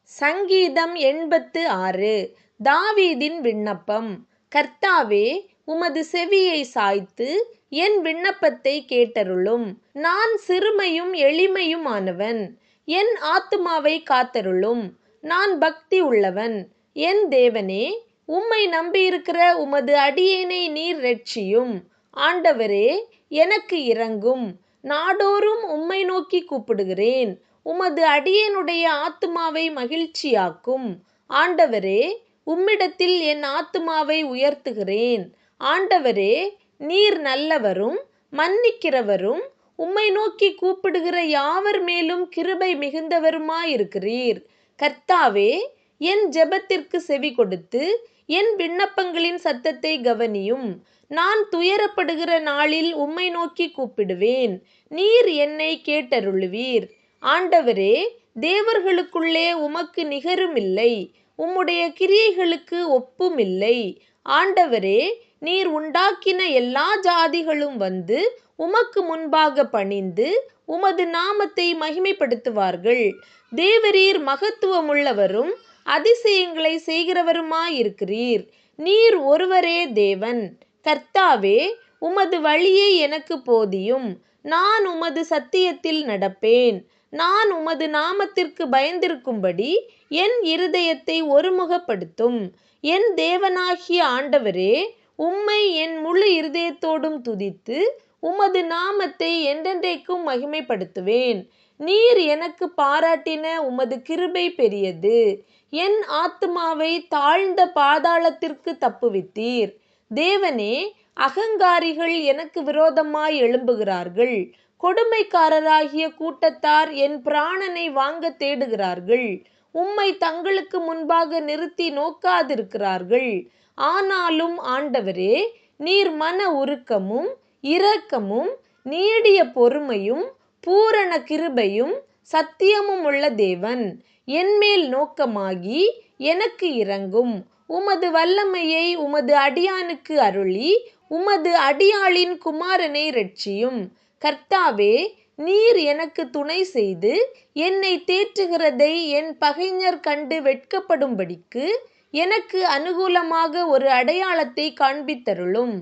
சங்கீதம் 86. தாவீதின் விண்ணப்பம். கர்த்தாவே, உமது செவியை சாய்த்து என் விண்ணப்பத்தை கேட்டருளும். நான் சிறுமையும் எளிமையுமானவன். என் ஆத்துமாவை காத்தருளும். நான் பக்தி உள்ளவன். என் தேவனே, உம்மை நம்பியிருக்கிற உமது அடியேனை நீர் இரட்சியும். ஆண்டவரே, எனக்கு இரங்கும். நாடோறும் உம்மை நோக்கி கூப்பிடுகிறேன். உமது அடியேனுடைய ஆத்துமாவை மகிழ்ச்சியாக்கும். ஆண்டவரே, உம்மிடத்தில் என் ஆத்துமாவை உயர்த்துகிறேன். ஆண்டவரே, நீர் நல்லவரும் மன்னிக்கிறவரும் உம்மை நோக்கி கூப்பிடுகிற யாவர் மேலும் கிருபை மிகுந்தவருமாயிருக்கிறீர். கர்த்தாவே, என் ஜெபத்திற்கு செவி கொடுத்து என் விண்ணப்பங்களின் சத்தத்தை கவனியும். நான் துயரப்படுகிற நாளில் உம்மை நோக்கி கூப்பிடுவேன். நீர் என்னை கேட்டருளுவீர். ஆண்டவரே, தேவர்களுக்குள்ளே உமக்கு நிகருமில்லை. உம்முடைய கிரியைகளுக்கு ஒப்புமில்லை. ஆண்டவரே, நீர் உண்டாக்கின எல்லா ஜாதிகளும் வந்து உமக்கு முன்பாக பணிந்து உமது நாமத்தை மகிமைப்படுத்துவார்கள். தேவரீர் மகத்துவமுள்ளவரும் அதிசயங்களை செய்கிறவருமாயிருக்கிறீர். நீர் ஒருவரே தேவன். கர்த்தாவே, உமது வழியை எனக்கு போதியும். நான் உமது சத்தியத்தில் நடப்பேன். நான் உமது நாமத்திற்கு பயந்திருக்கும்படி என் இருதயத்தை ஒருமுகப்படுத்தும். என் தேவனாகிய ஆண்டவரே, உம்மை என் முழு இருதயத்தோடும் துதித்து உமது நாமத்தை என்றென்றைக்கும் மகிமைப்படுத்துவேன். நீர் எனக்கு பாராட்டின உமது கிருபை பெரியது. என் ஆத்துமாவை தாழ்ந்த பாதாளத்திற்கு தப்புவித்தீர். தேவனே, அகங்காரிகள் எனக்கு விரோதமாய் எழும்புகிறார்கள். கொடுமைக்காரராகிய கூட்டத்தார் என் பிராணனை வாங்க தேடுகிறார்கள். உம்மை தங்களுக்கு முன்பாக நிறுத்தி நோக்காதிருக்கிறார்கள். ஆனாலும் ஆண்டவரே, நீர் மன உருக்கமும் இரக்கமும் நீடிய பொறுமையும் பூரண கிருபையும் சத்தியமும் உள்ள தேவன். என்மேல் நோக்கமாகி எனக்கு இரங்கும். உமது வல்லமையை உமது அடியானுக்கு அருளி உமது அடியாளின் குமாரனை இரட்சியும். கர்த்தாவே, நீர் எனக்கு துணை செய்து என்னை தேற்றுகிறதை என் பகைஞர் கண்டு வெட்கப்படும்படிக்கு எனக்கு அனுகூலமாக ஒரு அடையாளத்தை காண்பித்தருளும்.